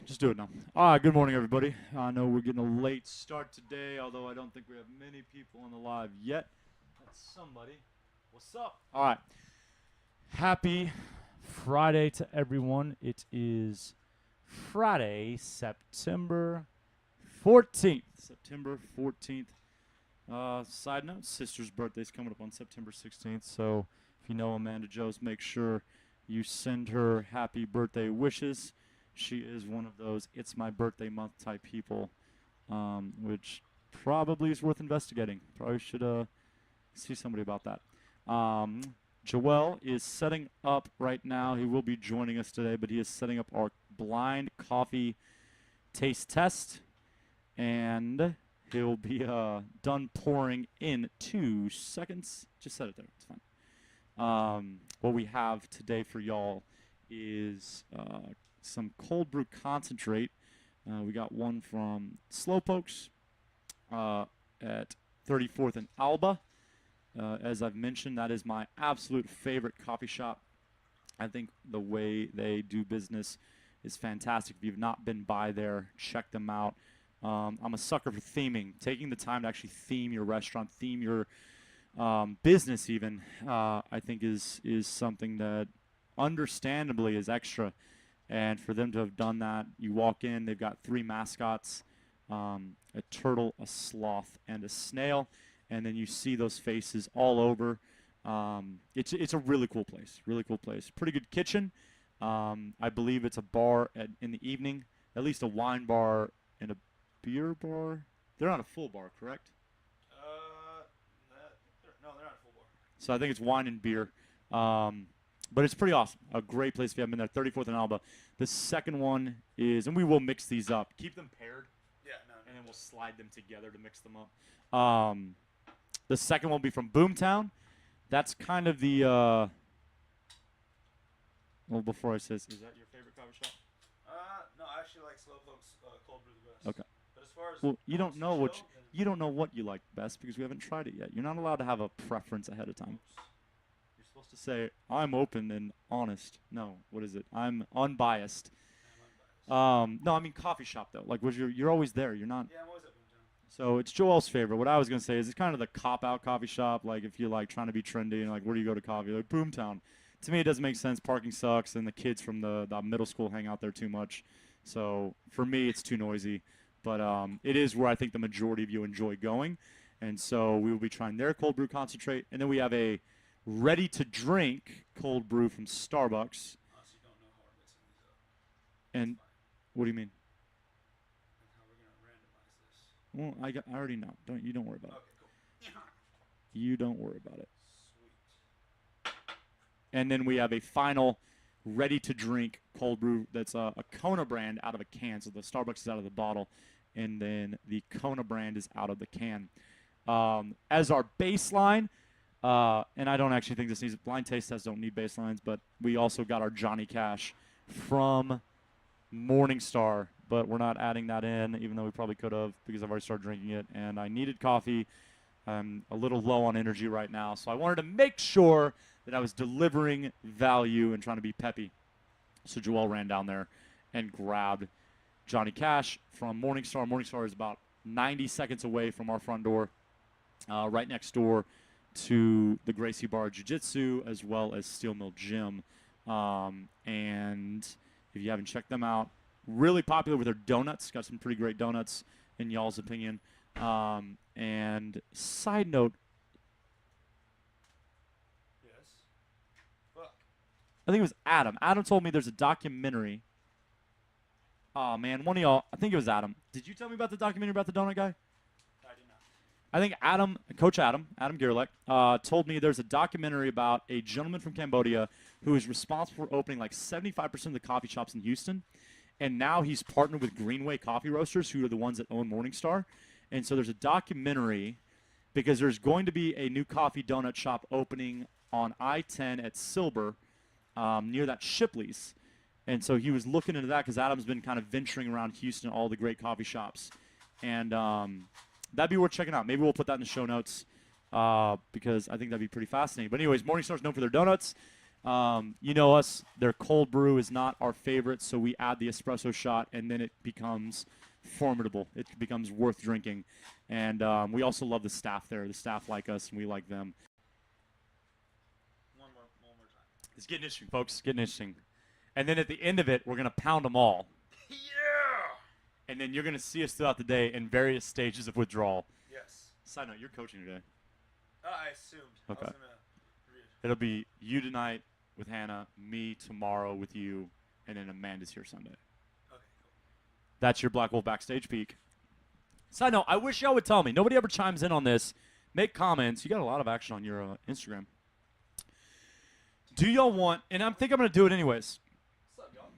Just do it now. All right, good morning, everybody. I know we're getting a late start today, although I don't think we have many people on the live yet. That's somebody. What's up? All right. Happy Friday to everyone. It is Friday, September 14th. September 14th. Side note, sister's birthday's coming up on September 16th, so if you know Amanda Joes, make sure you send her happy birthday wishes. She is one of those it's my birthday month type people, which probably is worth investigating. Probably should see somebody about that. Joel is setting up right now. He will be joining us today, but he is setting up our blind coffee taste test, and he'll be done pouring in 2 seconds. Just set it there. It's fine. What we have today for y'all is some cold brew concentrate. We got one from Slowpokes at 34th and Alba. As I've mentioned, that is my absolute favorite coffee shop. I think the way they do business is fantastic. If you've not been by there, check them out. I'm a sucker for theming, taking the time to actually theme your restaurant, theme your business even, I think is something that understandably is extra. And for them to have done that, you walk in, they've got 3 mascots, a turtle, a sloth, and a snail. And then you see those faces all over. It's a really cool place, really cool place. Pretty good kitchen. I believe it's a bar in the evening, at least a wine bar and a beer bar. They're not a full bar, correct? No, they're not a full bar. So I think it's wine and beer. But it's pretty awesome. A great place if you haven't been there. 34th and Alba. The second one is, and we will mix these up. Keep them paired. Yeah, no. And then we'll slide them together to mix them up. The second one will be from Boomtown. That's kind of the, well, before I say this, is that your favorite coffee shop? No, I actually like Slowpoke's cold brew the best. Okay. But as far as Well, you don't know what you like best because we haven't tried it yet. You're not allowed to have a preference ahead of time. You're supposed to say, I'm open and honest. No, what is it? I'm unbiased. No, I mean coffee shop though. Like, you're always there. You're not. Yeah, I'm always at Boomtown. So it's Joel's favorite. What I was gonna say is it's kind of the cop-out coffee shop. Like if you're like trying to be trendy and like where do you go to coffee? Like Boomtown. To me, it doesn't make sense. Parking sucks, and the kids from the middle school hang out there too much. So for me, it's too noisy. But it is where I think the majority of you enjoy going. And so we will be trying their cold brew concentrate. And then we have a ready-to-drink cold brew from Starbucks. Honestly, don't know how we're mixing these up. And what do you mean? And how we're going to randomize this. Well, I already know. You don't worry about Okay, cool. it. You don't worry about it. Sweet. And then we have a final ready-to-drink cold brew that's a Kona brand out of a can. So the Starbucks is out of the bottle, and then the Kona brand is out of the can. As our baseline, and I don't actually think this needs blind taste tests don't need baselines, but we also got our Johnny Cash from Morningstar, but we're not adding that in, even though we probably could have because I've already started drinking it, and I needed coffee. I'm a little low on energy right now, so I wanted to make sure that I was delivering value and trying to be peppy. So Joel ran down there and grabbed Johnny Cash from Morningstar. Morningstar is about 90 seconds away from our front door, right next door to the Gracie Bar Jiu-Jitsu as well as Steel Mill Gym. And if you haven't checked them out, really popular with their donuts. Got some pretty great donuts in y'all's opinion. And side note, Yes. Fuck. I think it was Adam. Adam told me there's a documentary. Oh, man, one of y'all, I think it was Adam. Did you tell me about the documentary about the donut guy? I did not. I think Coach Adam Gerlach, told me there's a documentary about a gentleman from Cambodia who is responsible for opening like 75% of the coffee shops in Houston. And now he's partnered with Greenway Coffee Roasters, who are the ones that own Morningstar. And so there's a documentary because there's going to be a new coffee donut shop opening on I-10 at Silber near that Shipley's. And so he was looking into that because Adam's been kind of venturing around Houston, all the great coffee shops. And that'd be worth checking out. Maybe we'll put that in the show notes because I think that'd be pretty fascinating. But anyways, Morningstar's known for their donuts. You know us, their cold brew is not our favorite, so we add the espresso shot, and then it becomes formidable. It becomes worth drinking. And we also love the staff there. The staff like us, and we like them. One more time. It's getting interesting, folks. It's getting interesting. And then at the end of it, we're going to pound them all. Yeah. And then you're going to see us throughout the day in various stages of withdrawal. Yes. Side note, you're coaching today. I assumed. Okay. I was gonna read. It'll be you tonight with Hannah, me tomorrow with you, and then Amanda's here Sunday. Okay, cool. That's your Black Wolf Backstage peek. Side note, I wish y'all would tell me. Nobody ever chimes in on this. Make comments. You got a lot of action on your Instagram. Do y'all want, and I think I'm going to do it anyways. What's up, y'all?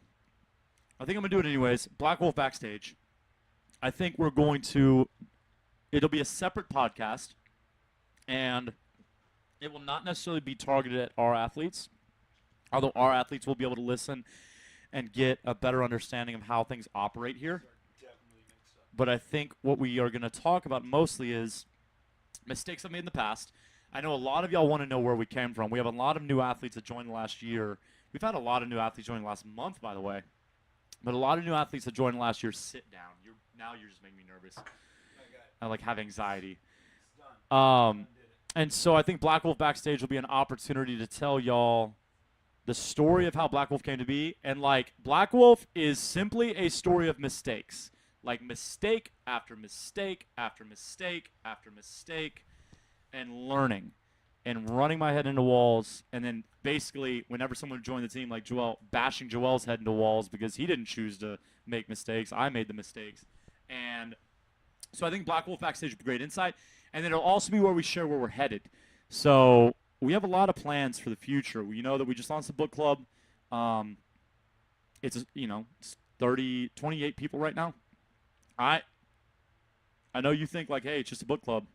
I think I'm going to do it anyways. Black Wolf Backstage. I think we're going to, it'll be a separate podcast, and it will not necessarily be targeted at our athletes, although our athletes will be able to listen and get a better understanding of how things operate here. Definitely mixed up. But I think what we are going to talk about mostly is mistakes I've made in the past. I know a lot of y'all want to know where we came from. We have a lot of new athletes that joined last year. We've had a lot of new athletes join last month, by the way. But a lot of new athletes that joined last year sit down. Now you're just making me nervous. I like have anxiety. It's done. And so I think Black Wolf Backstage will be an opportunity to tell y'all the story of how Black Wolf came to be. And, like, Black Wolf is simply a story of mistakes. Like, mistake after mistake after mistake after mistake, and learning and running my head into walls. And then basically whenever someone joined the team, like Joel, bashing Joel's head into walls because he didn't choose to make mistakes. I made the mistakes. And so I think Black Wolf Backstage will be great insight. And then it'll also be where we share where we're headed. So we have a lot of plans for the future. You know that we just launched the book club. It's 28 people right now. I know you think like, hey, it's just a book club.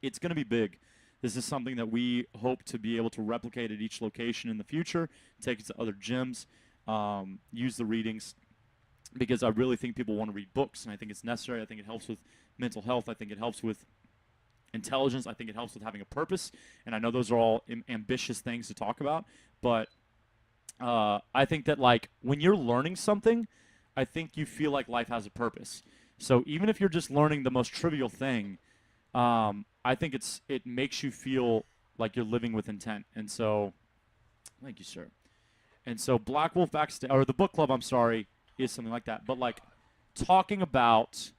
It's going to be big. This is something that we hope to be able to replicate at each location in the future, take it to other gyms, use the readings, because I really think people want to read books, and I think it's necessary. I think it helps with mental health. I think it helps with intelligence. I think it helps with having a purpose, and I know those are all ambitious things to talk about, but I think that, like, when you're learning something, I think you feel like life has a purpose. So even if you're just learning the most trivial thing, I think it makes you feel like you're living with intent. And so, thank you, sir. And so Black Wolf Backstage, or the book club, I'm sorry, is something like that. But, like, talking about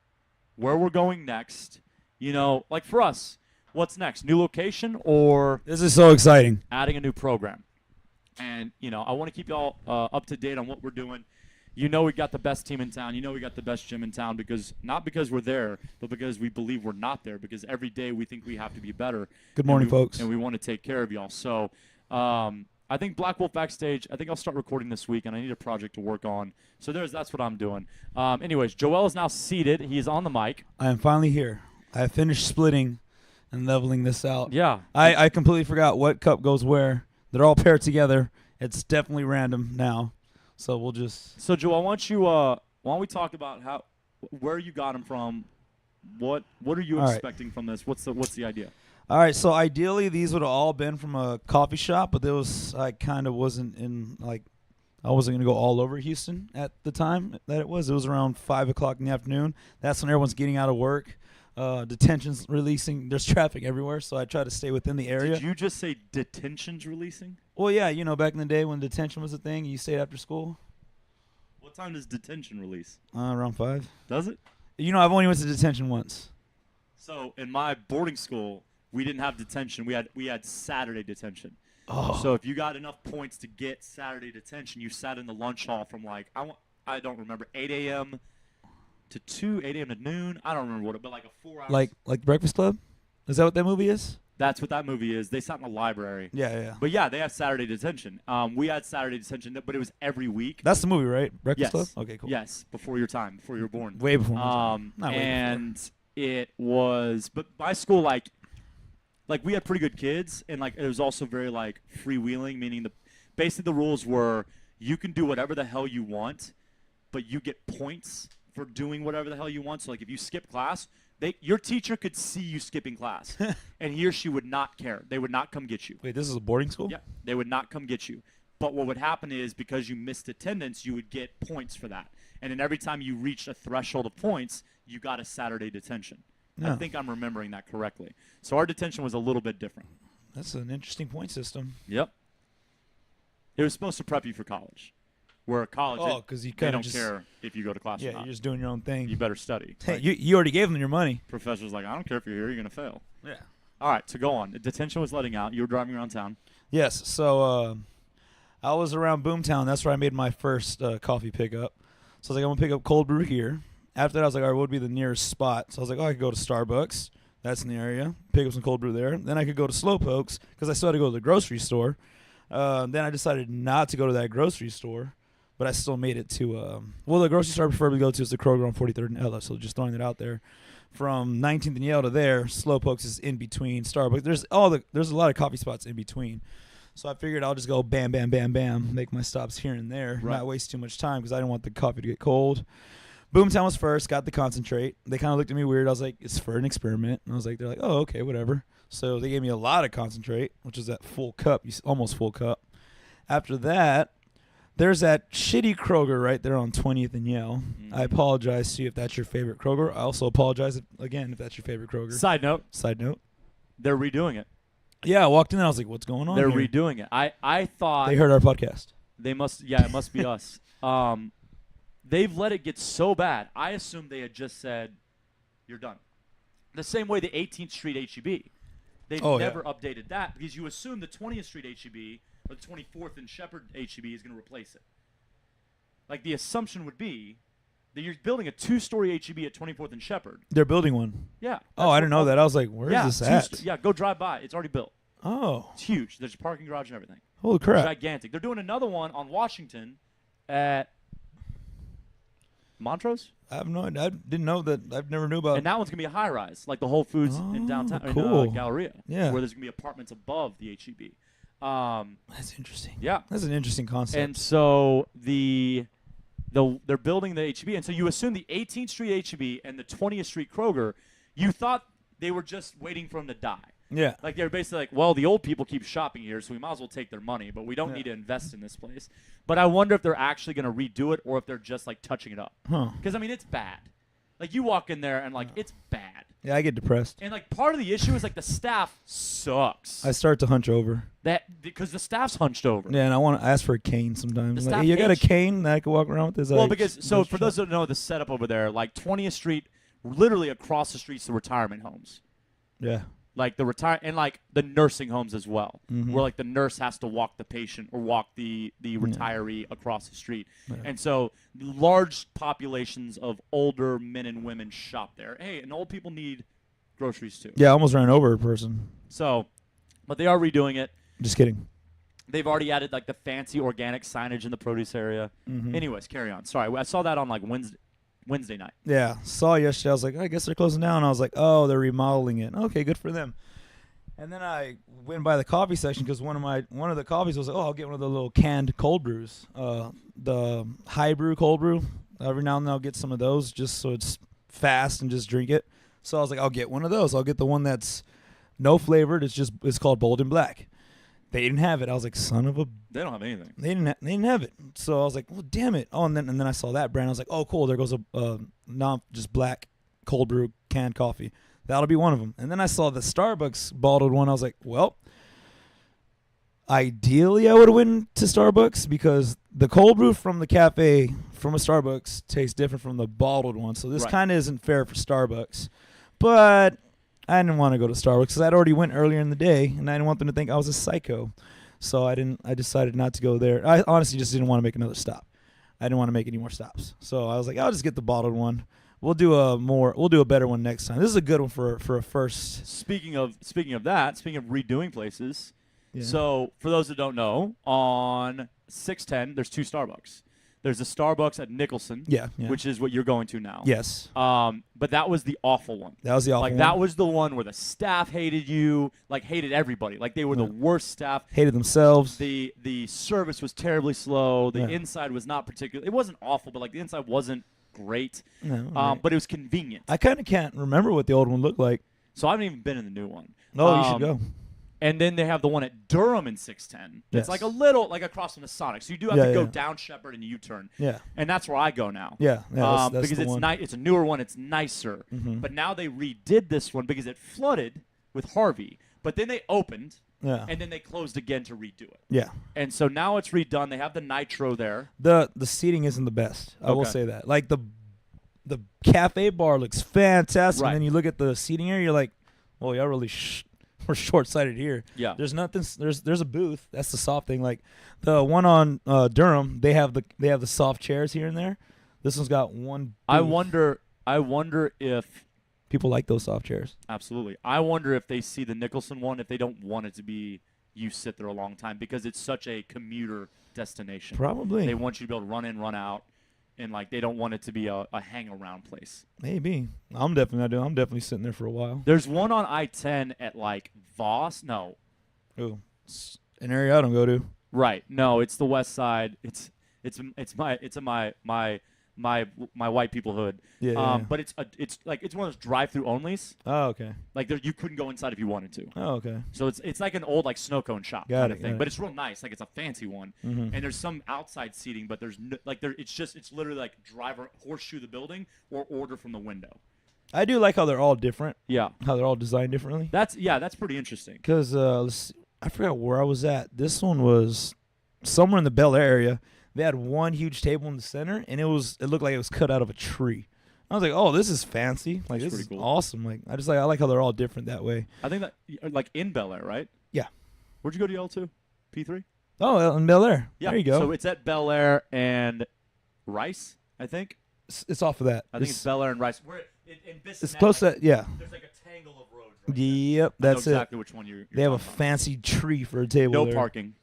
where we're going next, like for us, what's next? New location or This is so exciting. adding a new program? And, I want to keep y'all up to date on what we're doing. We got the best team in town. We got the best gym in town not because we're there, but because we believe we're not there, because every day we think we have to be better. Good morning, folks. And we want to take care of y'all. So I think Black Wolf Backstage, I think I'll start recording this week, and I need a project to work on. So that's what I'm doing. Anyways, Joel is now seated. He's on the mic. I am finally here. I have finished splitting and leveling this out. Yeah. I completely forgot what cup goes where. They're all paired together. It's definitely random now. So we'll just. So Joel, why don't we talk about where you got him from? What are you expecting from this? What's the idea? All right. So ideally, these would have all been from a coffee shop, but I kind of wasn't I wasn't gonna go all over Houston at the time that it was. It was around 5 o'clock in the afternoon. That's when everyone's getting out of work. Detention's releasing. There's traffic everywhere, so I try to stay within the area. Did you just say detention's releasing? Well, yeah, back in the day when detention was a thing, you stayed after school. What time does detention release? Around 5. Does it? I've only went to detention once. So in my boarding school, we didn't have detention. We had Saturday detention. Oh. So if you got enough points to get Saturday detention, you sat in the lunch hall from I don't remember 8 a.m. to 8 a.m. to noon. I don't remember but like a 4 hours. Like Breakfast Club? Is that what that movie is? That's what that movie is. They sat in the library. Yeah. But yeah, they have Saturday detention. We had Saturday detention, but it was every week. That's the movie, right? Breakfast Yes. Club? Okay, cool. Yes, before your time, before you were born. Way before my time. Not way And it was, but my school, like we had pretty good kids, and like it was also very like freewheeling, meaning basically the rules were you can do whatever the hell you want, but you get points for doing whatever the hell you want. So like if you skip class, Your teacher could see you skipping class, and he or she would not care. They would not come get you. Wait, this is a boarding school? Yeah, they would not come get you. But what would happen is because you missed attendance, you would get points for that. And then every time you reached a threshold of points, you got a Saturday detention. Yeah. I think I'm remembering that correctly. So our detention was a little bit different. That's an interesting point system. Yep. It was supposed to prep you for college. Where at college, because you they kind don't of just care if you go to class or yeah, not. you're just doing your own thing. You better study. Hey, Like, you already gave them your money. professor's like, I don't care if you're here, you're going to fail. Yeah. All right, so go on. The detention was letting out. You were driving around town. Yes. So I was around Boomtown. That's where I made my first coffee pickup. So I was like, I'm gonna pick up cold brew here. After that, I was like, all right, what would be the nearest spot? So I was like, oh, I could go to Starbucks. That's in the area. Pick up some cold brew there. Then I could go to Slowpokes because I still had to go to the grocery store. Then I decided not to go to that grocery store, but I still made it to the grocery store I preferably go to is the Kroger on 43rd and Ella. So just throwing it out there. From 19th and Yale to there, Slowpokes is in between Starbucks. There's a lot of coffee spots in between. So I figured I'll just go bam, bam, bam, bam, make my stops here and there, Right. not waste too much time because I didn't want the coffee to get cold. Boomtown was first, got the concentrate. They kind of looked at me weird. I was like, it's for an experiment. And they're like, oh, okay, whatever. So they gave me a lot of concentrate, which is that full cup, almost full cup. After that, there's that shitty Kroger right there on 20th and Yale. I apologize to you if that's your favorite Kroger. I also apologize, if that's your favorite Kroger. Side note, they're redoing it. Yeah, I walked in and I was like, what's going on They're here? redoing it. I thought They heard our podcast. they must. Yeah, it must be us. They've let it get so bad. I assumed they had just said, "You're done." The same way the 18th Street HEB. They've never updated that because you assume the 20th Street HEB or the 24th and Shepherd HEB is going to replace it. Like the assumption would be that you're building a 2-story HEB at 24th and Shepherd. They're building one. Yeah. Oh, I didn't know that. I was like, where is this at? Yeah, go drive by. It's already built. Oh, It's huge. There's a parking garage and everything. holy crap. Gigantic. They're doing another one on Washington at Montrose. I didn't know that. I've never knew about. And that one's going to be a high-rise, like the Whole Foods in downtown cool. in Galleria, Yeah. where there's going to be apartments above the HEB. That's interesting. Yeah. That's an interesting concept. And so they're building the HEB. And so you assume the 18th Street HEB and the 20th Street Kroger, you thought they were just waiting for them to die. yeah. Like they're basically like, well, the old people keep shopping here, so we might as well take their money, but we don't Yeah. need to invest in this place. But I wonder if they're actually going to redo it or if they're just like touching it up. Huh. Because I mean, it's bad. Like you walk in there and like it's bad. Yeah, I get depressed. And like part of the issue is like the staff sucks. I start to hunch over. Because the staff's hunched over. Yeah, and I want to ask for a cane sometimes. The Like, staff hey, you got a itch. cane that I can walk around with? This? Well, because for those that don't know the setup over there, like 20th Street, literally across the street's the retirement homes. Yeah. Like the and like the nursing homes as well, Mhm. where like the nurse has to walk the patient or walk the retiree across the street, and so large populations of older men and women shop there. Hey, and old people need groceries too. Yeah, I almost ran over a person. So, but they are redoing it. Just kidding. They've already added like the fancy organic signage in the produce area. Mhm. Anyways, carry on. Sorry, I saw that on like Wednesday night. Yeah, saw yesterday. I was like, I guess they're closing down. I was like, oh, they're remodeling it. Okay, good for them. And then I went by the coffee section because one of the coffees was like, oh, I'll get one of the little canned cold brews, the high brew cold brew. Every now and then I'll get some of those just so it's fast and just drink it. So I was like, I'll get one of those. I'll get the one that's no flavored. It's called Bold and Black. They didn't have it. I was like, son of a. They don't have anything. They didn't have it. So I was like, well, damn it. Oh, and then I saw that brand. I was like, oh, cool. There goes a not just black cold brew canned coffee. That'll be one of them. And then I saw the Starbucks bottled one. I was like, well, ideally I would have went to Starbucks because the cold brew from the cafe from a Starbucks tastes different from the bottled one. So this Right. kind of isn't fair for Starbucks. But I didn't want to go to Starbucks because I'd already went earlier in the day, and I didn't want them to think I was a psycho. So I decided not to go there. I honestly just didn't want to make another stop. I didn't want to make any more stops. So I was like, I'll just get the bottled one. We'll do a better one next time. This is a good one for a first. Speaking of redoing places, Yeah. so for those that don't know, on 610 there's 2 Starbucks. There's a Starbucks at Nicholson, Yeah. which is what you're going to now. Yes. But that was the awful one. That was the awful Like one. that was the one where the staff hated you, like hated everybody. Like they were the Yeah. worst staff. Hated themselves. The service was terribly slow. The Yeah. inside was not particular. It wasn't awful, but like the inside wasn't great, No, right. but it was convenient. I kind of can't remember what the old one looked like. So I haven't even been in the new one. No, you should go. And then they have the one at Durham in 610. It's Yes. like a little, like across from the Sonic. So you do have Yeah, to go yeah. down Shepherd and U-turn. Yeah. And that's where I go now. Yeah. That's because the it's one. nice. It's a newer one. It's nicer. Mhm. But now they redid this one because it flooded with Harvey. But then they opened, Yeah. and then they closed again to redo it. Yeah. And so now it's redone. They have the Nitro there. The seating isn't the best. I will Okay. say that. Like the cafe bar looks fantastic, Right. and then you look at the seating area, you're like, well, y'all really we're short-sighted here. Yeah. There's nothing. There's a booth. That's the soft thing. Like the one on Durham, they have the soft chairs here and there. This one's got one. I booth. wonder if People like those soft chairs. absolutely. I wonder if they see the Nicholson one, if they don't want it to be you sit there a long time because it's such a commuter destination. Probably. They want you to be able to run in, run out, and like they don't want it to be a hang around place. Maybe. I'm definitely not doing. I'm definitely sitting there for a while. There's one on I-10 at like Voss. No, Ooh, it's an area I don't go to. right. No, it's the West Side. It's my white people hood. Yeah. But it's one of those drive-through onlys. Oh, okay. Like you couldn't go inside if you wanted to. Oh, okay. So it's like an old like snow cone shop Got kind it, of thing, got but it. it's real nice. Like it's a fancy one, Mhm. and there's some outside seating, but there's no, like there it's literally like driver horseshoe the building or order from the window. I do like how they're all different. Yeah, How they're all designed differently. that's pretty interesting. Because I forgot where I was at. This one was somewhere in the Bel Air area. They had one huge table in the center, and it looked like it was cut out of a tree. I was like, oh, this is fancy. Like That's this is pretty cool. awesome. Like I like how they're all different that way. I think that like in Bel Air, right? Yeah. Where'd you go to L2? P3? Oh, in Bel Air. Yeah. There you go. So it's at Bel Air and Rice, I think. It's off of that. I think it's Bel Air and Rice. We're in Bissonnette, It's close like, to yeah. There's like a tangle of roads. Right Yep, there. I know that's exactly which one you're They have a talking about. fancy tree for a table. No there. parking.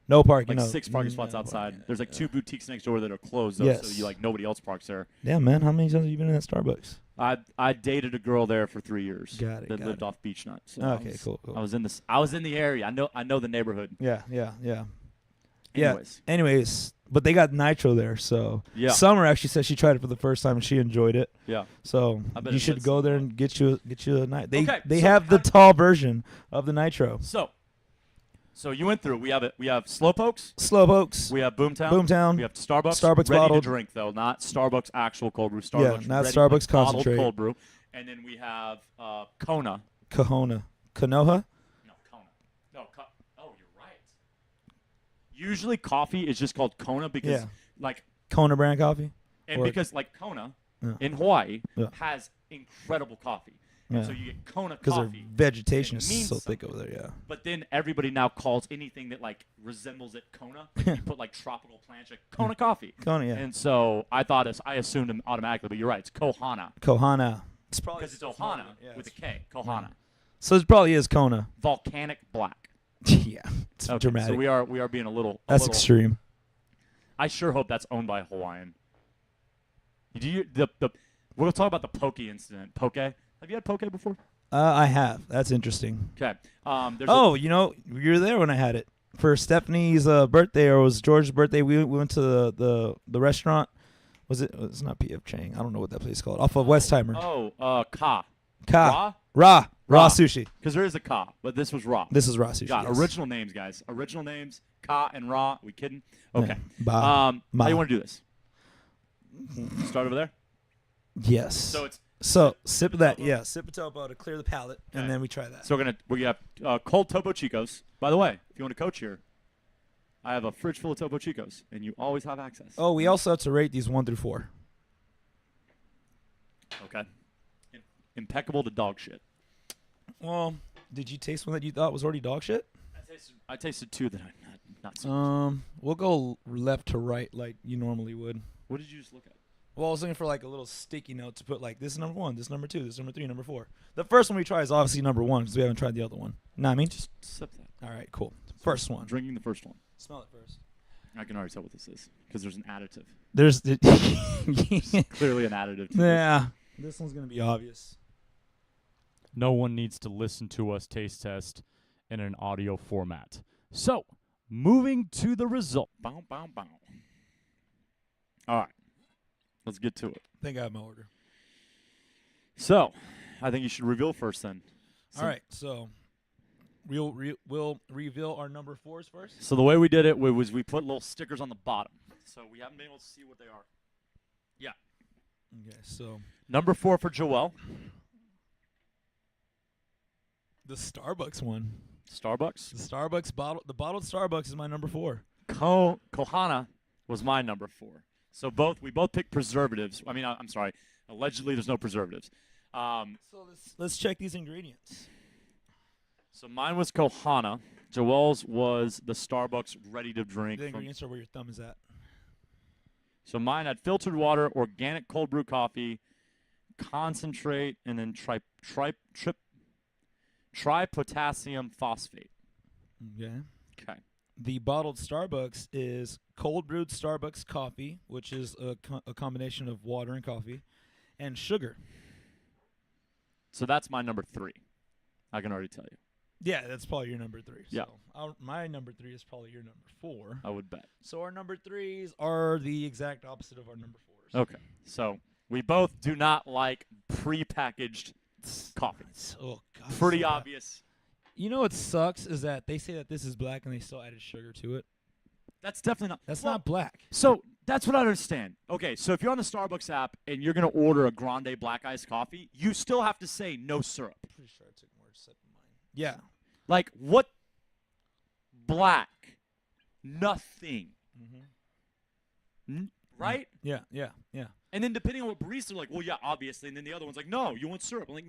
No parking. Like no. 6 parking Mm, spots no outside. parking. There's like 2 boutiques next door that are closed, though, Yes. so you like nobody else parks there. Yeah, man. How many times have you been in that Starbucks? I dated a girl there for 3 years. Got it, That got lived it. off Beach Nut. So Okay, cool. I was in the area. I know the neighborhood. Yeah. Anyways. Anyways, but they got Nitro there, so Yeah. Summer actually said she tried it for the first time and she enjoyed it. Yeah. So I bet you it should said go there something. and get you a night. They Okay, they so have the tall version of the Nitro. So you went through. We have Slowpokes. Slowpokes. We have Boomtown. Boomtown. We have Starbucks. Starbucks ready bottled. to drink though, not Starbucks actual cold brew. Starbucks. not ready, Starbucks like, bottled concentrate. cold brew. And then we have Kona. Kahona. Konoha. No, Kona. Oh, you're right. Usually coffee is just called Kona because Yeah. like Kona brand coffee. and Or- because like Kona Yeah. in Hawaii Yeah. has incredible coffee. And Yeah. so you get Kona Because their coffee. vegetation It is means so thick something. over there. Yeah. But then everybody now calls anything that like resembles it Kona. Like you put like tropical plants, like Kona coffee. Kona. Yeah. And so I assumed them automatically, but you're right. It's Kohana Kohana. It's probably because it's Ohana with a K. Kohana. So it probably is Kona. Volcanic black. Yeah. It's Okay, dramatic. so we are being a little. That's extreme. I sure hope that's owned by a Hawaiian. Do you we'll talk about the poke incident. Poke. Have you had poke before? I have. That's interesting. Okay. You know, you were there when I had it for Stephanie's birthday, or it was George's birthday. We went to the restaurant. Was it? It's not P.F. Chang. I don't know what that place is called. Off of Westheimer. Ka. Ka. Raw Raw sushi. Because there is a Ka, but this was raw. This is raw sushi. God, yes. original names, guys. Original names. Ka and Raw. We kidding? Okay. Ba. How do Ma. you want to do this? Start over there. Yes. So sip of that. Yeah, sip of Topo to clear the palate, and then we try that. So we have cold Topo Chicos. By the way, if you want to coach here, I have a fridge full of Topo Chicos, and you always have access. Oh, we also have to rate these 1 through 4. Okay. Impeccable to dog shit. Well, did you taste one that you thought was already dog shit? I tasted 2 that I'm not so. We'll go left to right like you normally would. What did you just look at? Well, I was looking for like a little sticky note to put like this is number 1, this is number 2, this is number 3, number 4. The first one we try is obviously number 1 because we haven't tried the other one. Know what I mean? Just sip that. All right, cool. First I'm one. drinking the first one. Smell it first. I can already tell what this is because there's an additive. There's Clearly an additive. To this. yeah. This one's gonna be obvious. No one needs to listen to us taste test in an audio format. So, moving to the result. Bow, bow, bow. All right. Let's get to it. I think I have my order. So, I think you should reveal first then. All right, so we'll reveal our number 4s first. So the way we did it was we put little stickers on the bottom. So we haven't been able to see what they are. Yeah. Okay, so Number 4 for Joel. the Starbucks one. Starbucks. The Starbucks bottle. The bottled Starbucks is my number 4. Kohana was my number 4. So we both picked preservatives. I mean, I'm sorry. Allegedly, there's no preservatives. So let's check these ingredients. So mine was Kohana. Joel's was the Starbucks ready to drink. The ingredients are where your thumb is at. So mine had filtered water, organic cold brew coffee, concentrate, and then tripotassium phosphate. Okay. Okay. The bottled Starbucks is cold brewed Starbucks coffee, which is a combination of water and coffee, and sugar. So that's my number 3. I can already tell you. Yeah, that's probably your number 3. Yeah. So my number 3 is probably your number 4. I would bet. So our number 3s are the exact opposite of our number 4s. Okay. So we both do not like prepackaged coffee. Oh God. Pretty so bad. obvious. You know what sucks is that they say that this is black and they still added sugar to it. That's definitely not. That's well, not black. So that's what I understand. Okay, so if you're on the Starbucks app and you're going to order a grande black iced coffee, you still have to say no syrup. Pretty sure I took more sip of mine. Yeah. Like, what? Black. Nothing. Right? Yeah. And then depending on what barista, they're like, well, yeah, obviously. And then the other one's like, no, you want syrup. I'm like,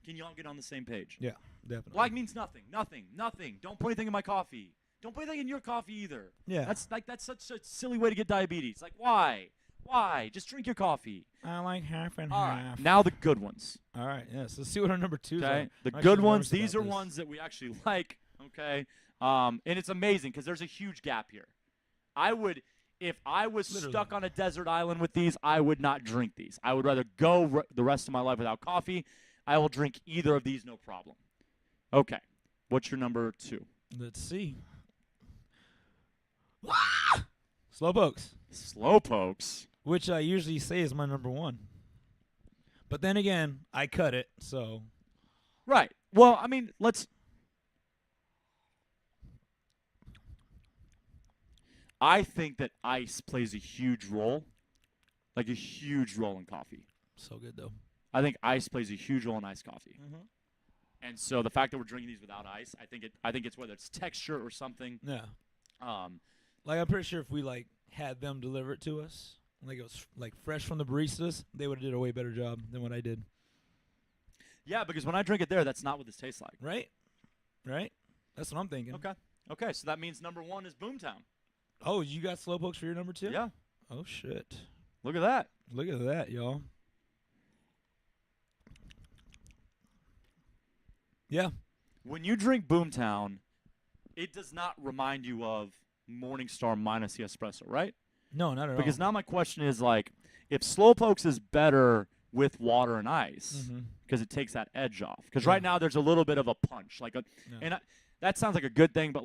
can you all get on the same page? Yeah, definitely. Black means nothing. Nothing. Don't put anything in my coffee. Don't put anything in your coffee either. Yeah. That's such a silly way to get diabetes. Like, why? Why? Just drink your coffee. I like half and All half. right. Now the good ones. All right, yes. Let's see what our number 2s Okay. are. The I'm good actually ones, nervous these about are this. ones that we actually like. Okay. And it's amazing because there's a huge gap here. If I was stuck on a desert island with these, I would not drink these. I would rather go the rest of my life without coffee. I will drink either of these, no problem. Okay. What's your number 2? Let's see. Slowpokes. Slowpokes. Which I usually say is my number 1. But then again, I cut it, so. Right. Well, I mean, I think that ice plays a huge role, like a huge role in coffee. So good, though. I think ice plays a huge role in iced coffee. And so the fact that we're drinking these without ice, I think it's whether it's texture or something. Yeah. Like I'm pretty sure if we had them deliver it to us, like it was fresh from the baristas, they would have did a way better job than what I did. Yeah, because when I drink it there, that's not what this tastes like. Right? That's what I'm thinking. Okay, so that means number 1 is Boomtown. Oh, you got Slowpokes for your number 2? Yeah. Oh shit. Look at that. Look at that, y'all. Yeah. When you drink Boomtown, it does not remind you of Morningstar minus the espresso, right? No, not at all. Because now my question is, if Slowpokes is better with water and ice, because it takes that edge off. Because right now there's a little bit of a punch. That sounds like a good thing, but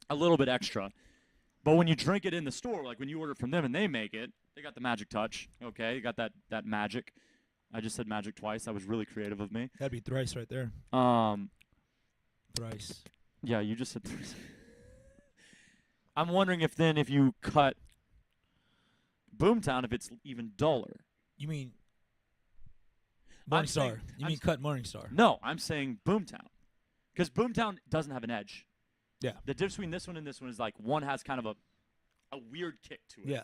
a little bit extra. But when you drink it in the store, like when you order from them and they make it, they got the magic touch, okay? You got that magic. I just said magic twice. That was really creative of me. That'd be thrice right there. Thrice. Yeah, you just said thrice. I'm wondering if you cut Boomtown, if it's even duller. You mean Morningstar? Cut Morningstar? No, I'm saying Boomtown. Because Boomtown doesn't have an edge. Yeah. The difference between this one and this one is one has kind of a weird kick to it. Yeah.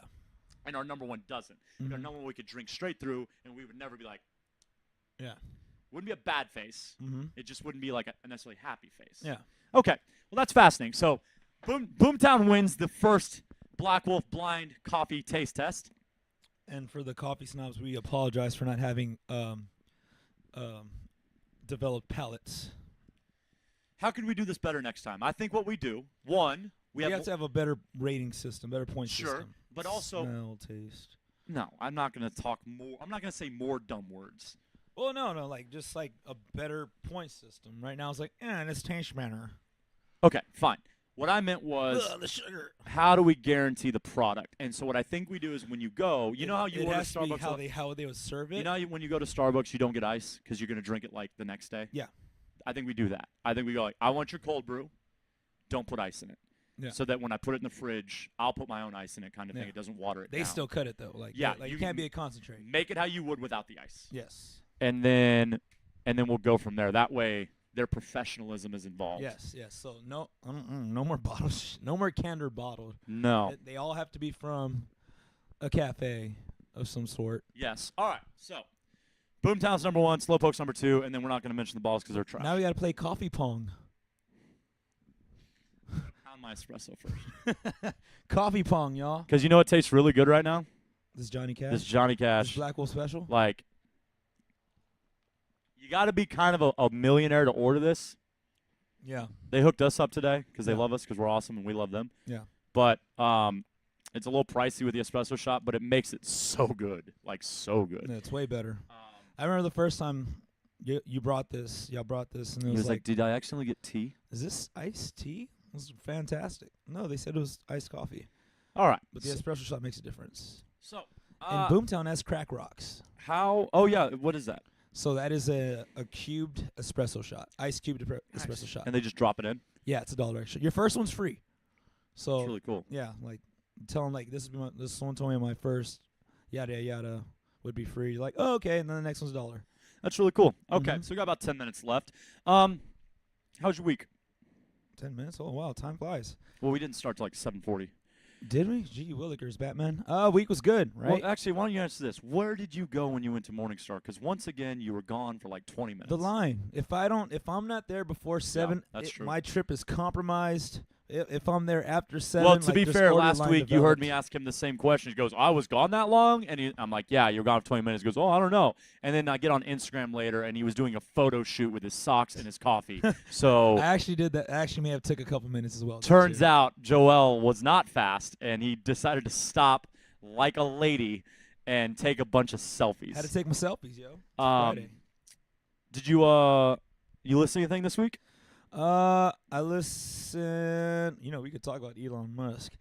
And our number 1 doesn't. Our number 1 we could drink straight through, and we would never be like. Yeah. Wouldn't be a bad face. It just wouldn't be like a necessarily happy face. Yeah. Okay. Well, that's fascinating. So, Boomtown wins the first Black Wolf blind coffee taste test. And for the coffee snobs, we apologize for not having developed palates. How can we do this better next time? I think what we do, one, we have to have a better rating system, better point system. But also smell, taste. No, I'm not going to talk more. I'm not going to say more dumb words. Well, no, just a better point system. Right now, it's and it's taste better. Okay, fine. What I meant was, Ugh, the sugar. how do we guarantee the product? And so what I think we do is when you go, you know how you it order has to be Starbucks. how they would serve it. You know how when you go to Starbucks, you don't get ice because you're gonna drink it like the next day. Yeah. I think we do that. I think we go like, I want your cold brew. Don't put ice in it. Yeah. So that when I put it in the fridge, I'll put my own ice in it, kind of thing. Yeah. It doesn't water it They down. still cut it though. Like Yeah, like you it can't can be a concentrate. Make it how you would without the ice. Yes. And then we'll go from there. That way, their professionalism is involved. Yes. So no more bottles. No more canned or bottled. No. They all have to be from a cafe of some sort. Yes. All right. So, Boomtown's number 1, Slowpoke's number 2, and then we're not going to mention the balls because they're trash. Now we got to play coffee pong. Pound my espresso first. Coffee pong, y'all. Because you know what tastes really good right now? This is Johnny Cash. This Johnny This Cash. Black Wolf Special. Like, you got to be kind of a millionaire to order this. Yeah. They hooked us up today because they Yeah. love us because we're awesome and we love them. Yeah. But it's a little pricey with the espresso shop, but it makes it so good. Like, so good. Yeah, it's way better. I remember the first time you brought this. Y'all brought this, and it He was was like, did I actually get tea? "Is this iced tea?" It was fantastic. No, they said it was iced coffee, All right. but the espresso shop makes a difference. So, And Boomtown has crack rocks. how? Oh, yeah. What is that? So that is a cubed espresso shot, ice cubed espresso shot. And they just drop it in? Yeah, it's $1 extra. Your first one's free. So It's really cool. yeah, like tell them like this one told me my first yada yada would be free. You're like, oh, okay, and then the next one's $1. That's really cool. Okay, Mhm. so we got about 10 minutes left. How's your week? 10 minutes. Oh wow, time flies. Well, we didn't start till like 7:40. Did we? Gee Willikers, Batman. Week was good, right? Well, actually, why don't you answer this? Where did you go when you went to Morningstar? Because once again, you were gone for like 20 minutes. The line. If I'm not there before 7, that's true. my trip is compromised. If I'm there after 7, Well, to like, be this fair, order last line week you heard developed. me ask him the same question. He goes, I was gone that long? And I'm like, yeah, you were gone for 20 minutes. He goes, oh, I don't know. And then I get on Instagram later, and he was doing a photo shoot with his socks and his coffee. So I actually did that. I actually may have took a couple minutes as well. turns out Joel was not fast, and he decided to stop like a lady and take a bunch of selfies. Had to take my selfies, yo. It's Um, Friday. Did you listen to anything this week? I listen. You know, we could talk about Elon Musk.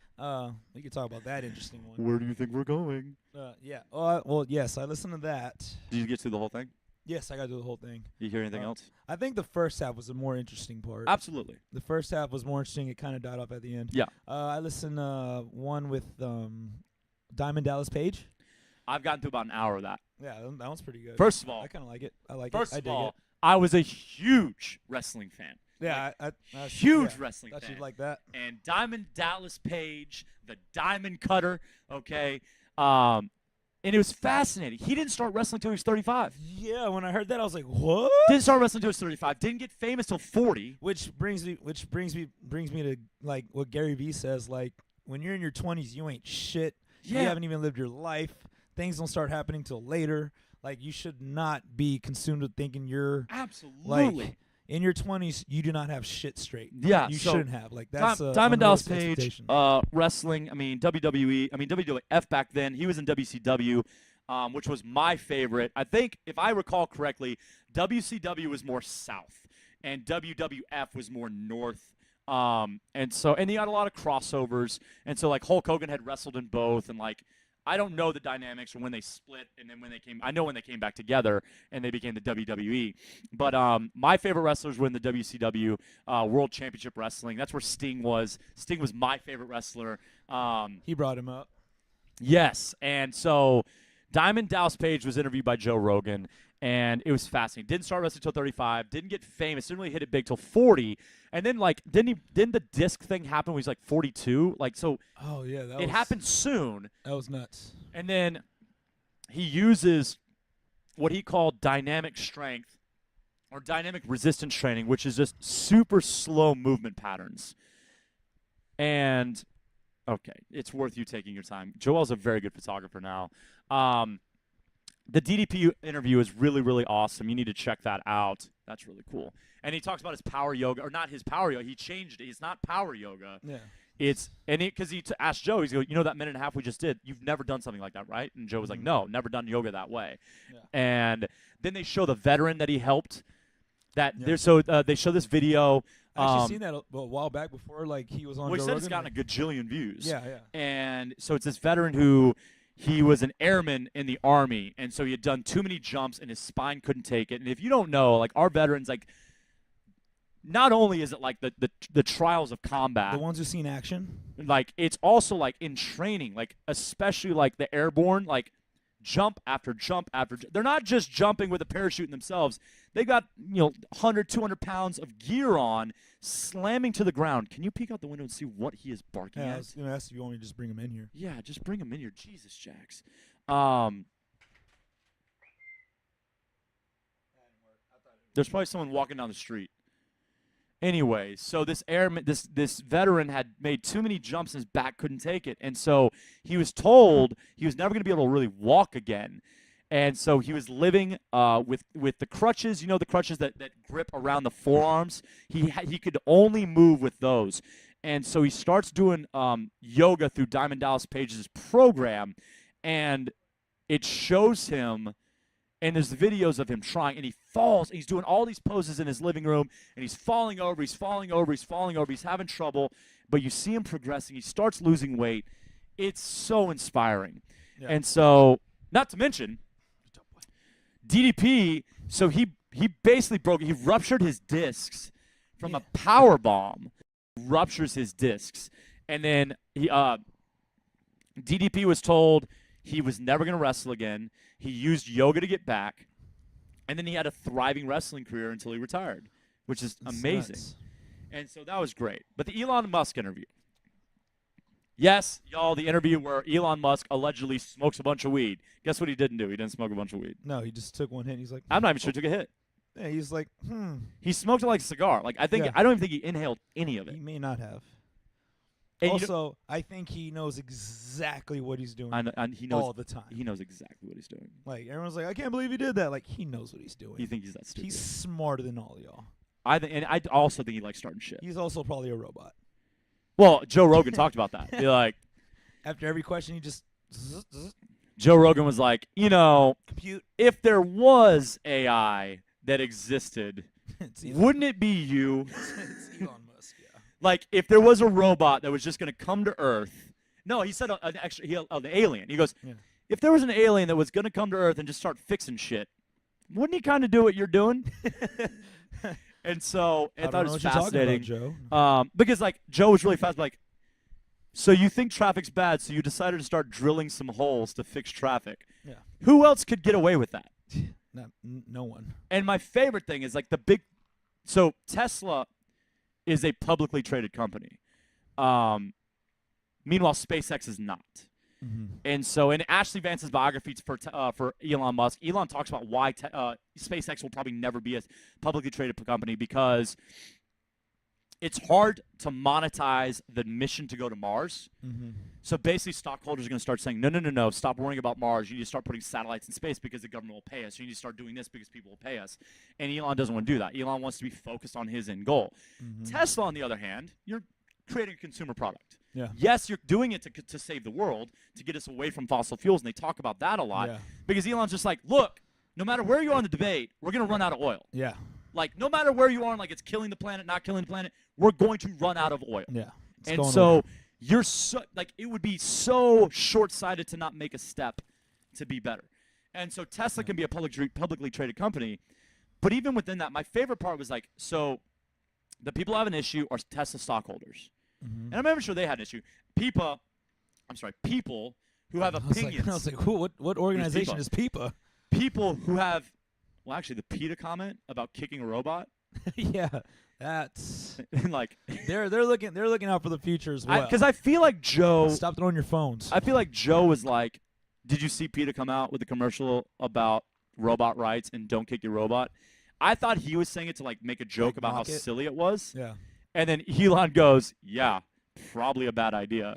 We could talk about that interesting one. Where do you think we're going? Yeah. Well, yes, I listened to that. Did you get through the whole thing? Yes, I got to do the whole thing. You hear anything Uh, else? I think the first half was the more interesting part. Absolutely. The first half was more interesting. It kind of died off at the end. Yeah. I listened one with Diamond Dallas Page. I've gotten through about an hour of that. Yeah, that one's pretty good. First of all, I kind of like it. I like First it. I of dig all, it. I was a huge wrestling fan. Yeah, Huge yeah, wrestling thought fan. you'd like that. And Diamond Dallas Page, the Diamond Cutter, okay? And it was fascinating. He didn't start wrestling until he was 35. Yeah, when I heard that, I was like, "What?" Didn't start wrestling until he was 35. Didn't get famous till 40. Which brings me to like what Gary Vee says. Like when you're in your 20s, you ain't shit. Yeah. You haven't even lived your life. Things don't start happening till later. Like you should not be consumed with thinking you're Absolutely. like in your 20s. You do not have shit straight. Yeah, you so shouldn't have. Like that's Diamond Dallas Page, expectation. wrestling. I mean WWE. I mean WWF back then. He was in WCW, which was my favorite. I think if I recall correctly, WCW was more south, and WWF was more north. And he had a lot of crossovers, and so like Hulk Hogan had wrestled in both, and like. I don't know the dynamics from when they split and then when they came. I know when they came back together and they became the WWE. But my favorite wrestlers were in the WCW World Championship Wrestling. That's where Sting was. Sting was my favorite wrestler. He brought him up. Yes, and so Diamond Dallas Page was interviewed by Joe Rogan, and it was fascinating. Didn't start wrestling until 35. Didn't get famous. Didn't really hit it big till 40. And then like didn't the disc thing happen when he was like 42? Like so. Oh yeah, It happened soon. That was nuts. And then he uses what he called dynamic strength or dynamic resistance training, which is just super slow movement patterns. And, okay, it's worth you taking your time. Joel's a very good photographer now. The DDP interview is really, really awesome. You need to check that out. That's really cool. And he talks about his power yoga, or not his power yoga. He changed it. It's not power yoga. Yeah. It's because he asked Joe, he's going, you know that minute and a half we just did, you've never done something like that, right? And Joe was like, no, never done yoga that way. Yeah. And then they show the veteran that he helped. That Yeah. they show this video I actually seen that a while back before, like he was on. Well, he Joe said Rogan. it's gotten a gajillion views. Yeah, yeah. And so it's this veteran who he was an airman in the Army, and so he had done too many jumps, and his spine couldn't take it. And if you don't know, like our veterans, like not only is it like the trials of combat, The ones who seen action. like it's also like in training, like especially like the airborne, like jump after jump after they're not just jumping with a parachute in themselves. They got 100 200 pounds of gear on, slamming to the ground. Can you peek out the window and see what he is barking Yeah, I at? was gonna ask if you want me to just bring him in here. Yeah, just bring him in here. Jesus, Jax. There's probably someone walking down the street. Anyway, so this airman, this veteran had made too many jumps and his back couldn't take it, and so he was told he was never going to be able to really walk again, and so he was living with the crutches, the crutches that grip around the forearms. He could only move with those, and so he starts doing yoga through Diamond Dallas Page's program, and it shows him. And there's videos of him trying, and he falls, and he's doing all these poses in his living room, and he's falling over, he's having trouble, but you see him progressing. He starts losing weight. It's so inspiring. Yeah. And so, not to mention, DDP, so he basically he ruptured his discs from a power bomb, ruptures his discs. And then DDP was told he was never going to wrestle again. He used yoga to get back, and then he had a thriving wrestling career until he retired, which is amazing. Nuts. And so that was great. But the Elon Musk interview. Yes, y'all, the interview where Elon Musk allegedly smokes a bunch of weed. Guess what he didn't do? He didn't smoke a bunch of weed. No, he just took one hit. And he's like, I'm not even sure he took a hit. Yeah, he's like, He smoked it like a cigar. Like I don't even think he inhaled any of it. He may not have. And Also, I think he knows exactly what he's doing and he knows all the time. He knows exactly what he's doing. Like everyone's like, I can't believe he did that. Like he knows what he's doing. You think he's that stupid? He's smarter than all y'all. I also think he likes starting shit. He's also probably a robot. Well, Joe Rogan talked about that. He, like After every question, he just Joe Rogan was like, compute. if there was AI that existed, It's wouldn't it be you? it's Elon Musk. Yeah. Like, if there was a robot that was just going to come to Earth. No, he said an alien. He goes, Yeah. if there was an alien that was going to come to Earth and just start fixing shit, wouldn't he kind of do what you're doing? And so I thought it was fascinating. Joe. Because, like, Joe was really fast. Like, so you think traffic's bad, so you decided to start drilling some holes to fix traffic. Yeah. Who else could get away with that? No one. And my favorite thing is, like, so Tesla is a publicly traded company. Meanwhile, SpaceX is not. Mm-hmm. And so in Ashley Vance's biography for Elon Musk, Elon talks about why SpaceX will probably never be a publicly traded company because it's hard to monetize the mission to go to Mars. Mm-hmm. So basically, stockholders are going to start saying, no, stop worrying about Mars. You need to start putting satellites in space because the government will pay us. You need to start doing this because people will pay us. And Elon doesn't want to do that. Elon wants to be focused on his end goal. Mm-hmm. Tesla, on the other hand, you're creating a consumer product. Yeah. Yes, you're doing it to save the world, to get us away from fossil fuels, and they talk about that a lot. Yeah. Because Elon's just like, look, no matter where you are in the debate, we're going to run out of oil. Yeah. Like, no matter where you are, like it's killing the planet, not killing the planet, we're going to run out of oil. Yeah. And so you're so, like, it would be so short-sighted to not make a step to be better. And so Tesla can be a publicly traded company. But even within that, my favorite part was like, so the people who have an issue are Tesla stockholders. Mm-hmm. And I'm never sure they had an issue. People who have opinions. I was like, what organization is PEPA? People who have, well, actually, the PETA comment about kicking a robot. Yeah, that's like they're looking out for the future as well. Because I feel like Joe. Stop throwing your phones. I feel like Joe was like, did you see PETA come out with a commercial about robot rights and don't kick your robot? I thought he was saying it to like make a joke about how silly it was. Yeah. And then Elon goes, yeah, probably a bad idea.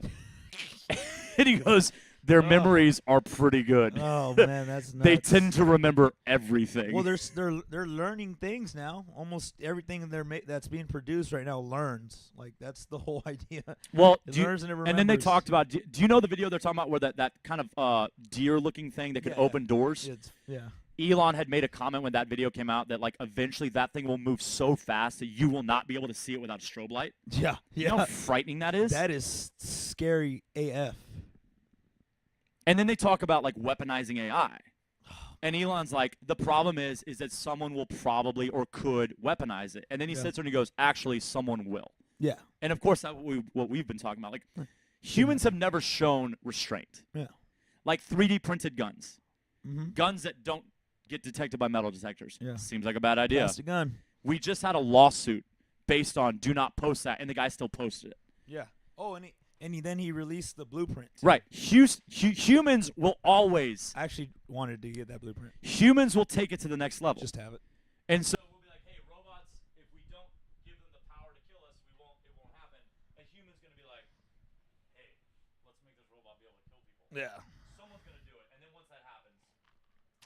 And he goes, their memories are pretty good. Oh man, that's nuts. They tend to remember everything. Well, they're learning things now. Almost everything that's being produced right now learns. Like that's the whole idea. Well, it learns and it remembers. And then they talked about. Do you know the video they're talking about where that kind of deer-looking thing that could open doors? Yeah. Elon had made a comment when that video came out that like eventually that thing will move so fast that you will not be able to see it without a strobe light. Yeah. You know how frightening that is? That is scary AF. And then they talk about like weaponizing AI. And Elon's like, the problem is that someone will probably or could weaponize it. And then he sits there and he goes, actually, someone will. Yeah. And of course, that's what we've been talking about. Like, humans have never shown restraint. Yeah. Like 3D printed guns. Mm-hmm. Guns that don't get detected by metal detectors. Yeah. Seems like a bad idea. Plastic gun. We just had a lawsuit based on do not post that, and the guy still posted it. Yeah. Oh, and then he released the blueprint. Right. Humans will always. I actually wanted to get that blueprint. Humans will take it to the next level. Just have it. And so we'll be like, hey, robots, if we don't give them the power to kill us, it won't happen. A human's going to be like, hey, let's make this robot be able to kill people. Yeah. Someone's going to do it. And then once that happens,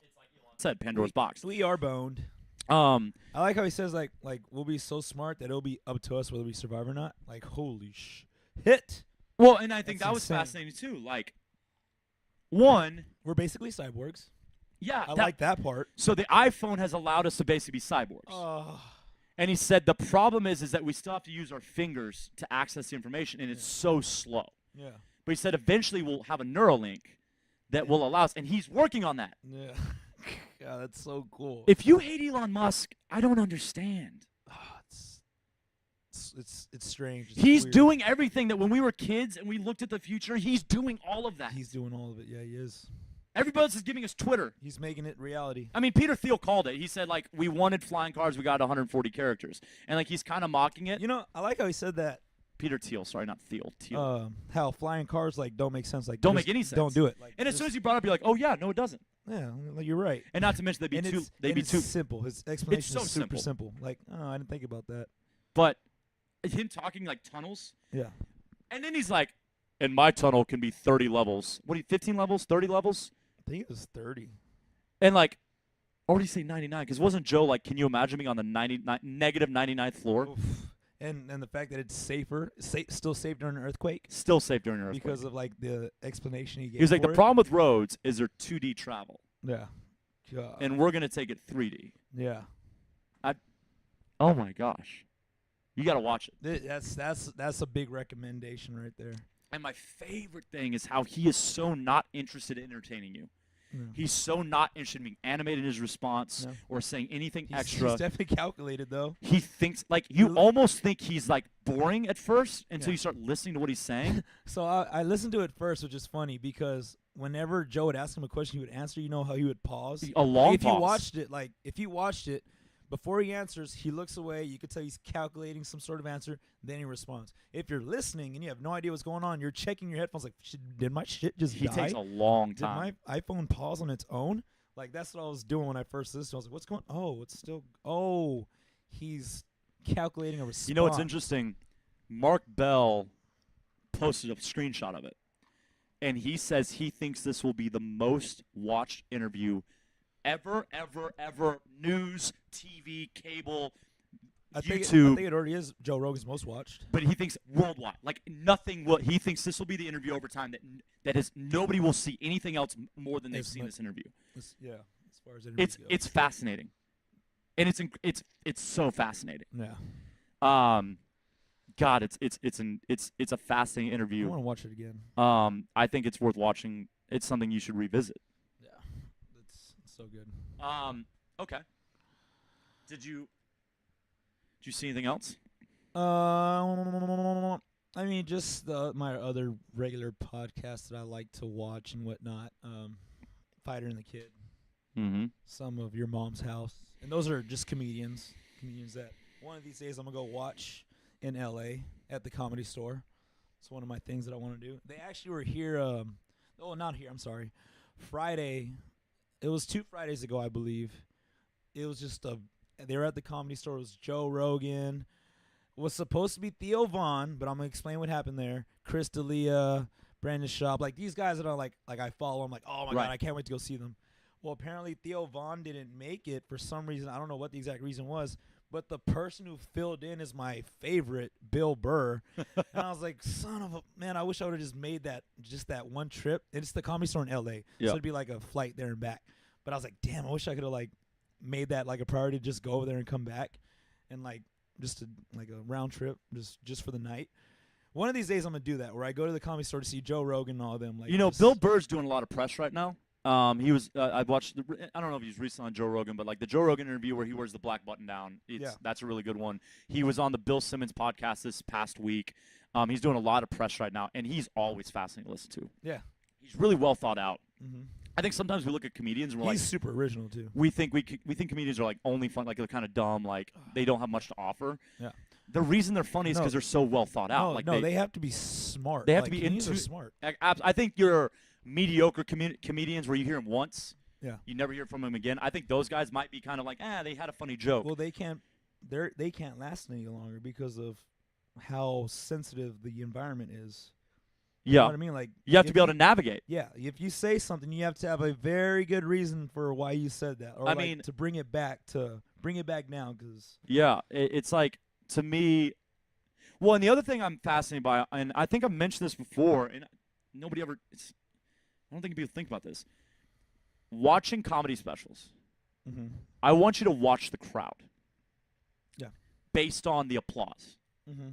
it's like Elon said, Pandora's box. We are boned. I like how he says like we'll be so smart that it'll be up to us whether we survive or not. Like holy hit. Well, and I think That's that was insane. fascinating too. Like, one, We're basically cyborgs. yeah, I like that part. So the iPhone has allowed us to basically be cyborgs. Oh. And he said the problem is that we still have to use our fingers to access the information, and it's so slow. Yeah. But he said eventually we'll have a Neuralink that will allow us, and he's working on that. Yeah. Yeah, that's so cool. If you hate Elon Musk, I don't understand. It's strange. It's He's weird. doing everything that when we were kids and we looked at the future, he's doing all of that. He's doing all of it. Yeah, he is. Everybody else is giving us Twitter. He's making it reality. I mean, Peter Thiel called it. He said, like, we wanted flying cars, we got 140 characters. And, like, he's kind of mocking it. You know, I like how he said that. Peter Thiel, sorry, not Thiel. Thiel. How flying cars like don't make sense. Like Don't just make any sense. Don't do it. Like, And as soon as you brought it up, you're like, oh, yeah, no, it doesn't. yeah, like, you're right. And not to mention, they'd be And too. it's, They'd and be it's too. simple. His explanation so is super simple. simple. Like, oh, I didn't think about that. But him talking like tunnels, Yeah. and then he's like, and my tunnel can be 30 levels. What do you, 15 levels, 30 levels? I think it was 30. And like, or did he say 99? Because wasn't Joe like, can you imagine being on the negative 99th floor? Oof. And the fact that it's safer, still safe during an earthquake Still safe during an earthquake. because of like the explanation he gave. He was like, the for it. problem with roads is they're 2D travel, Yeah. God. and we're gonna take it 3D. Yeah. Oh my gosh, you gotta watch it. That's a big recommendation right there. And my favorite thing is how he is so not interested in entertaining you. Yeah. He's so not interested in being animated in his response No. or saying anything He's extra. definitely calculated though. He thinks like you He- almost think he's like boring at first until Yeah. you start listening to what he's saying. So I listened to it first, which is funny because whenever Joe would ask him a question, he would answer. You know how he would pause. A long if pause. you watched it, before he answers, he looks away. You could tell he's calculating some sort of answer. Then he responds. If you're listening and you have no idea what's going on, you're checking your headphones. Like, did my shit just He die? takes a long Did time. my iPhone pause on its own? Like that's what I was doing when I first listened. I was like, what's going? Oh, it's still. Oh, he's calculating a response. You know what's interesting? Mark Bell posted a screenshot of it, and he says he thinks this will be the most watched interview ever. News, TV, cable, I YouTube. think it already is Joe Rogan's most watched. But he thinks worldwide, like nothing will. He thinks this will be the interview over time that is nobody will see anything else more than they've As seen much- this interview. Yeah, as far as interviews go. It's fascinating, and it's so fascinating. Yeah. God, it's a fascinating I interview. want to watch it again. I think it's worth watching. It's something you should revisit. Yeah, it's so good. Okay. Did you see anything else? I mean, just my other regular podcasts that I like to watch and whatnot. Fighter and the Kid, Mm-hmm. some of Your Mom's House, and those are just comedians that one of these days I'm gonna go watch in L.A. at the Comedy Store. It's one of my things that I want to do. They actually were here. Oh, not here. I'm sorry. Friday. It was 2 Fridays ago, I believe. It was just they were at the Comedy Store. It was Joe Rogan. Was supposed to be Theo Vaughn, but I'm gonna explain what happened there. Chris D'Elia, Brandon Schaub, like these guys that are like I follow. I'm like, oh my Right. god, I can't wait to go see them. Well, apparently Theo Vaughn didn't make it for some reason. I don't know what the exact reason was, but the person who filled in is my favorite, Bill Burr. And I was like, son of a man, I wish I would have just made that one trip. And it's the Comedy Store in L.A., Yeah. so it'd be like a flight there and back. But I was like, damn, I wish I could have like made that like a priority to just go over there and come back, and like just like a round trip just for the night. One of these days I'm gonna do that, where I go to the Comedy Store to see Joe Rogan and all of them. Like, Bill Burr's doing a lot of press right now. He was. I watched. I don't know if he's recently on Joe Rogan, but like the Joe Rogan interview where he wears the black button down. That's a really good one. He was on the Bill Simmons podcast this past week. He's doing a lot of press right now, and he's always fascinating to listen to. Yeah, he's really well thought out. mm-hmm. I think sometimes we look at comedians and we're he's like, super original too. We think comedians are like only fun, like they're kind of dumb, like they don't have much to offer. Yeah. The reason they're funny is because they're so well thought out. They have to be smart. They have like, to be into smart. I think you're mediocre comedians where you hear them once, you never hear from them again. I think those guys might be kind of like, they had a funny joke. Well, they can't last any longer because of how sensitive the environment is. You know what I mean? Like, you have to be able to navigate. Yeah, if you say something, you have to have a very good reason for why you said that, or to bring it back now. Because it's like, to me. Well, and the other thing I'm fascinated by, and I think I've mentioned this before, and nobody ever. I don't think people think about this. Watching comedy specials, I want you to watch the crowd. Yeah. Based on the applause. Mm-hmm.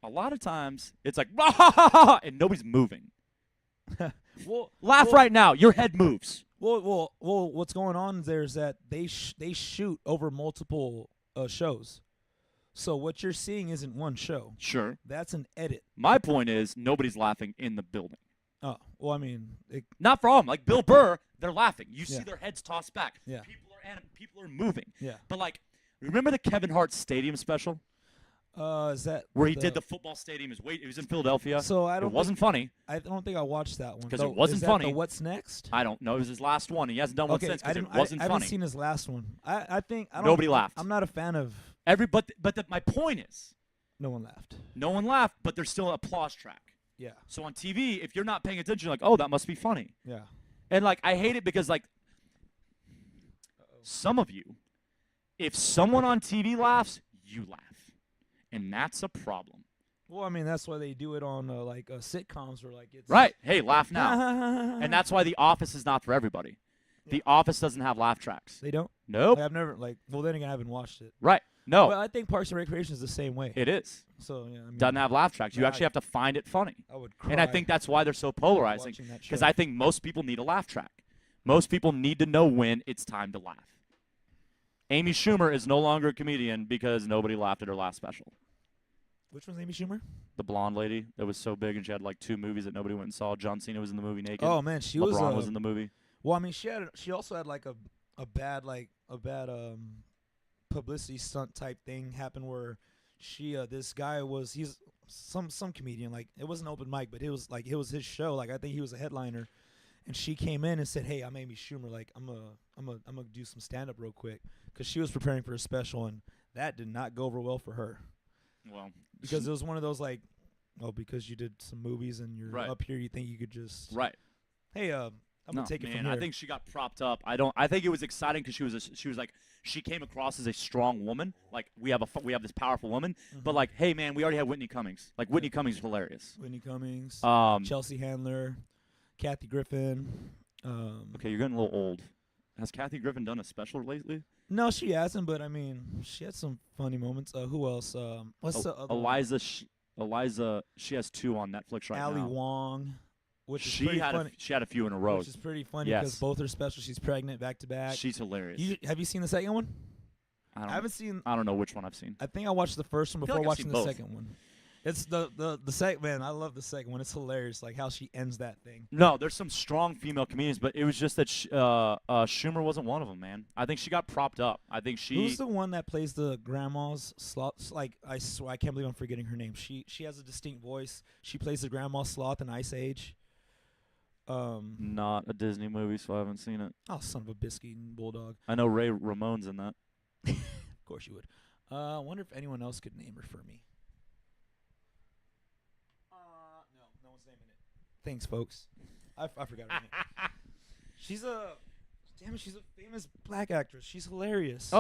A lot of times, it's like, and nobody's moving. Laugh right now. Your head moves. Well. What's going on there is that they shoot over multiple shows, so what you're seeing isn't one show. Sure. That's an edit. My point is, nobody's laughing in the building. Oh, well, I mean, not for all. Like Bill Burr, they're laughing. You see their heads tossed back. Yeah. People are moving. Yeah. But like, remember the Kevin Hart Stadium special? Is that where he did the football stadium? It was in Philadelphia. So it wasn't funny. I don't think I watched that one because it wasn't funny. The What's Next? I don't know. It was his last one. He hasn't done one since because it wasn't funny. I haven't seen his last one. I think nobody laughed. I'm not a fan of my point is, no one laughed. No one laughed, but there's still an applause track. Yeah. So on TV, if you're not paying attention, you're like, oh, that must be funny. Yeah. And like, I hate it because like, some of you, if someone on TV laughs, you laugh. And that's a problem. Well, I mean, that's why they do it on sitcoms where like it's right. Hey, laugh now. And that's why The Office is not for everybody. Yeah. The Office doesn't have laugh tracks. They don't? Nope. I've never then again I haven't watched it. Right. No. But I think Parks and Recreation is the same way. It is. So yeah, I mean, doesn't have laugh tracks. You actually have to find it funny. I would cry. And I think that's why they're so polarizing. Because I think most people need a laugh track. Most people need to know when it's time to laugh. Amy Schumer is no longer a comedian because nobody laughed at her last special. Which one's Amy Schumer? The blonde lady that was so big and she had like 2 movies that nobody went and saw. John Cena was in the movie Naked. Oh man, LeBron was in the movie. Well, I mean, she also had like a bad publicity stunt type thing happen where this guy he's some comedian, like it wasn't open mic, but it was his show. Like I think he was a headliner, and she came in and said, "Hey, I'm Amy Schumer. Like I'm gonna do some stand up real quick," because she was preparing for a special, and that did not go over well for her. Well, because it was one of those like, because you did some movies and you're up here, you think you could just Hey, I'm gonna take it from here. I think she got propped up. I think it was exciting because she came across as a strong woman. Like we have this powerful woman, but like, hey man, we already have Whitney Cummings. Like Whitney Cummings is hilarious. Whitney Cummings, Chelsea Handler, Kathy Griffin. Okay, you're getting a little old. Has Kathy Griffin done a special lately? No, she hasn't. But I mean, she had some funny moments. Who else? What's the other Eliza? She has 2 on Netflix right now. Ali Wong. Which is she had a few in a row. Which is pretty funny because both her specials, she's pregnant back to back. She's hilarious. Have you seen the second one? I haven't seen. I don't know which one I've seen. I think I watched the first one before watching the second one. It's the second, man. I love the second one. It's hilarious, like how she ends that thing. No, there's some strong female comedians, but it was just that Schumer wasn't one of them, man. I think she got propped up. I think she. Who's the one that plays the grandma's sloth? Like I swear, I can't believe I'm forgetting her name. She has a distinct voice. She plays the grandma sloth in Ice Age. Not a Disney movie, so I haven't seen it. Oh, son of a biscuit and bulldog. I know Ray Ramon's in that. Of course you would. I wonder if anyone else could name her for me. No one's naming it. Thanks, folks. I forgot her name. She's a famous black actress. She's hilarious.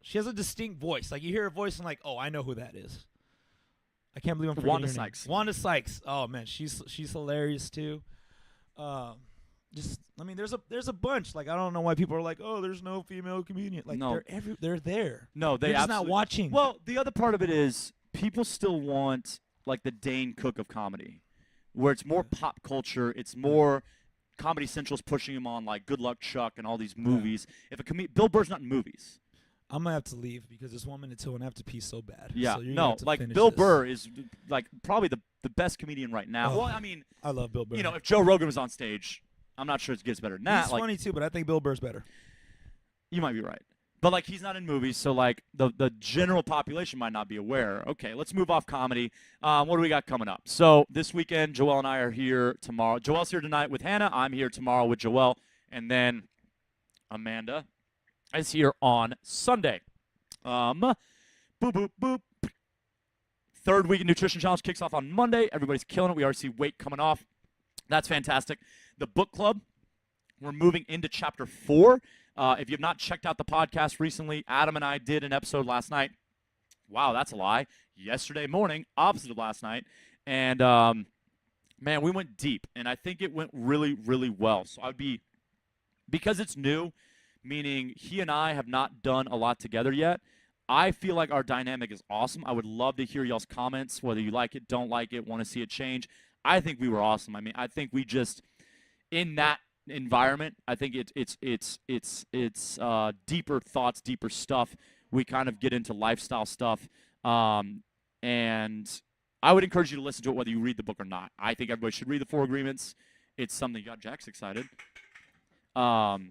She has a distinct voice. Like you hear her voice and like, oh, I know who that is. I can't believe I'm forgetting her name. Wanda Sykes. Oh man, she's hilarious too. just I mean, there's a bunch. Like I don't know why people are like, oh, there's no female comedian. Like No. they're there. No, they You're just not absolutely. watching. Well, the other part of it is people still want like the Dane Cook of comedy, where it's more pop culture. It's more Comedy Central's pushing him on like Good Luck Chuck and all these movies. If Bill Burr's not in movies. I'm gonna have to leave because it's 1 minute till and I have to pee so bad. Yeah, so you're gonna no, have to like finish Bill this. Burr is like probably the best comedian right now. Oh, Well, I mean, I love Bill Burr. you know, if Joe Rogan was on stage, I'm not sure it gets better than that. He's Like, funny too, but I think Bill Burr's better. you might be right. But like he's not in movies, so like the general population might not be aware. Okay, let's move off comedy. What do we got coming up? So this weekend, Joelle and I are here tomorrow. Joelle's here tonight with Hannah. I'm here tomorrow with Joelle, and then Amanda is here on Sunday. Boop boop boop. Third week of Nutrition Challenge kicks off on Monday. Everybody's killing it. We already see weight coming off. That's fantastic. The book club, we're moving into chapter 4. If you have not checked out the podcast recently, Adam and I did an episode last night. Wow, that's a lie. Yesterday morning, opposite of last night. And, man, we went deep. And I think it went really, really well. So because it's new, meaning he and I have not done a lot together yet, I feel like our dynamic is awesome. I would love to hear y'all's comments, whether you like it, don't like it, want to see it change. I think we were awesome. I mean, I think we just, in that environment, I think it's deeper thoughts, deeper stuff. We kind of get into lifestyle stuff, and I would encourage you to listen to it whether you read the book or not. I think everybody should read the 4 Agreements. It's something got Jack's excited. But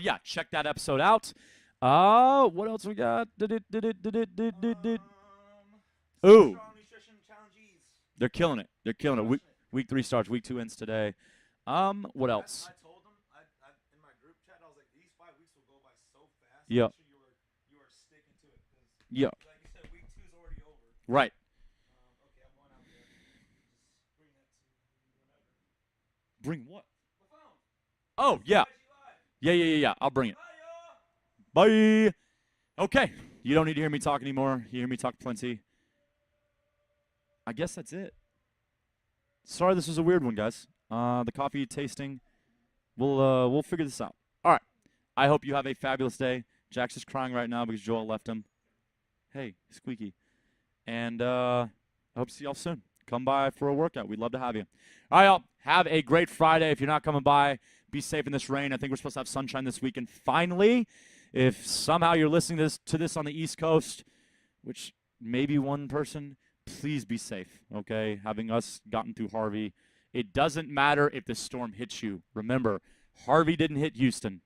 yeah, check that episode out. What else we got? Ooh, they're killing it. They're killing it. Week 3 starts. Week 2 ends today. What else? I told them in my group chat, I was like, these 5 weeks will go by so fast. Yeah. Make sure you are sticking to it. Yeah. Like you said, week 2 is already over. Right. Okay, I'm going out there. Just bring that to whenever. Bring what? My phone. Oh, yeah. Yeah. I'll bring it. Bye. Okay. You don't need to hear me talk anymore. You hear me talk plenty. I guess that's it. Sorry this was a weird one, guys. The coffee tasting. We'll figure this out. All right. I hope you have a fabulous day. Jack's just crying right now because Joel left him. Hey, Squeaky. And I hope to see y'all soon. Come by for a workout. We'd love to have you. All right, y'all. Have a great Friday. If you're not coming by, be safe in this rain. I think we're supposed to have sunshine this weekend. Finally, if somehow you're listening to this on the East Coast, which maybe one person, please be safe, okay? Having us gotten through Harvey. It doesn't matter if the storm hits you. Remember, Harvey didn't hit Houston.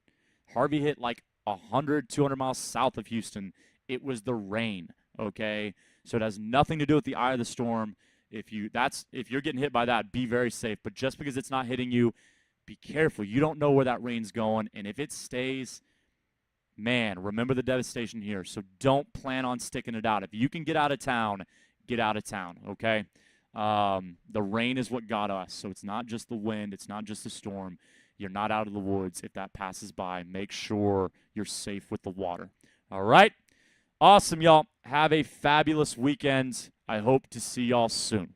Harvey hit like 100, 200 miles south of Houston. It was the rain, okay? So it has nothing to do with the eye of the storm. If you're getting hit by that, be very safe. But just because it's not hitting you, be careful. You don't know where that rain's going. And if it stays, man, remember the devastation here. So don't plan on sticking it out. If you can get out of town, get out of town, okay? The rain is what got us. So it's not just the wind. It's not just the storm. You're not out of the woods. If that passes by, make sure you're safe with the water. All right? Awesome, y'all. Have a fabulous weekend. I hope to see y'all soon.